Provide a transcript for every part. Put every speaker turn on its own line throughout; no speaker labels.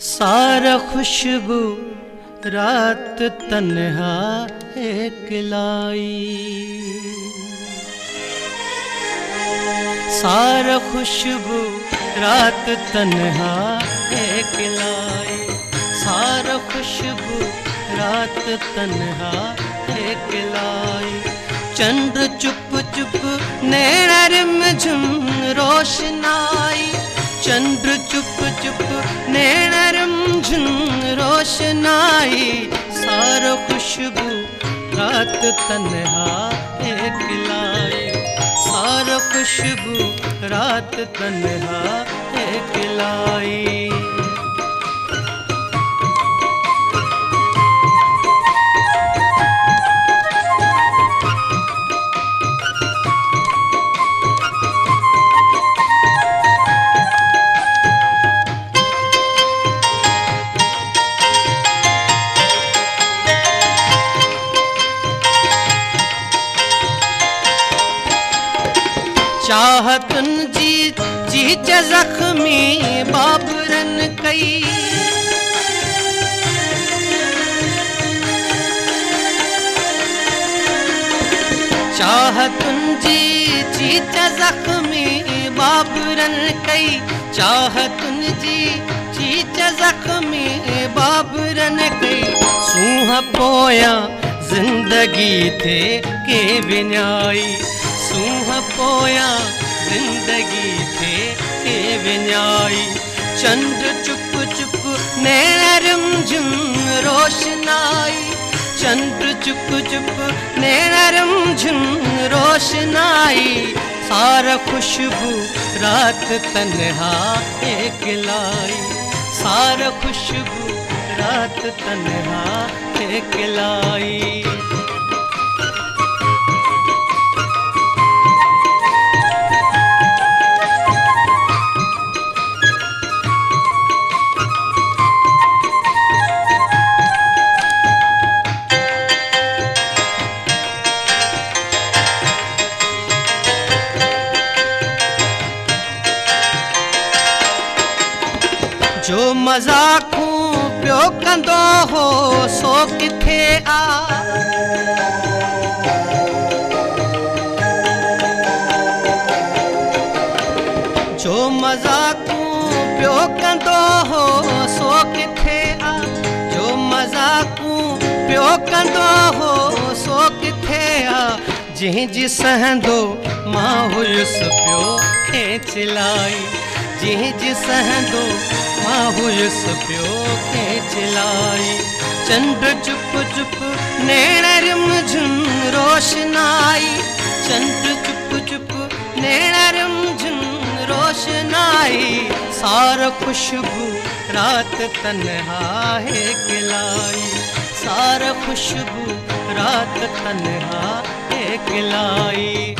सारा खुशबू रात तन्हा एकलाई, सारा खुशबू रात तन्हा एकलाई, सारा खुशबू रात तन्हा एकलाई। चंद्र चुप चुप नैना रिमझिम रोशनाई, चंद्र चुप चुप नैना रिमझिम रोशनाई। सारा खुशबू रात तन्हा एकलाई, सारा खुशबू रात तन्हा एकलाई। चाहतन जी जख्मी बाबरन कई, चाहतन जी जख्मी बाबरन कई, चाहतन जी जख्मी बाबरन कई। सूह पोया जिंदगी थे के विन्याई, सूह पोया जिंदगी थे के विन्याई। चंद्र चुप चुप नैना रिमझिम रोशनाई, चंद्र चुप चुप नैना रिमझिम रोशनाई। सारा खुशबू रात तन्हा एकलाई, सारा खुशबू रात तन्हा एकलाई। जो मज़ाक़ू पियो कंदो हो सो किथे आ, जो मज़ाक़ू पियो कंदो हो सो किथे आ, जो मज़ाक़ू पियो कंदो हो सो किथे आ। जंहिंजी सहंदो मां हुयुसि पियो खेचलाई, जंहिंजी सहंदो मां हुयुसि पियो खेचलाई। चंद्र चुप चुप नैना रिमझिम रोशनाई, चंद्र चुप चुप नैना रिमझिम रोशनाई। सारा खुशबू रात तन्हा एकलाई, सारा खुशबू रात तन्हा एकलाई।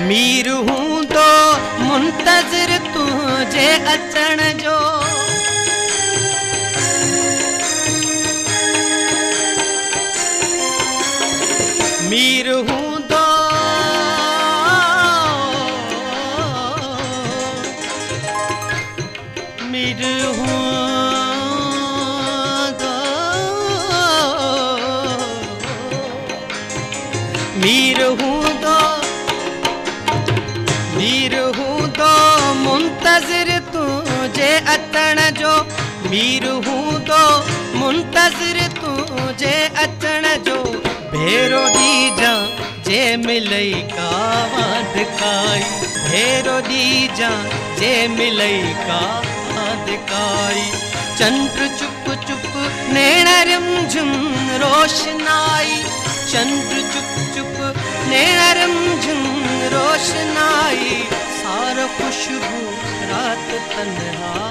मीर हूं तो मुंतज़िर तुझे अचण जो, मीर हूं तो मीर हूं तो मीर हूं तो मीर हूं तो मुंतज़िर तुझे अचण जो, मीर हूं तो मुंतज़िर तुझे अचण जो। भेरो दीजा जे मिलई का वादकाई, भेरो दीजा जे मिलई का वादकाई। चंद्र चुप चुप नैना रिमझिम रोशनाई, चंद्र चुप चुप नैना रिमझिम रोशनाई, सारा खुशबू रात तन्हाई।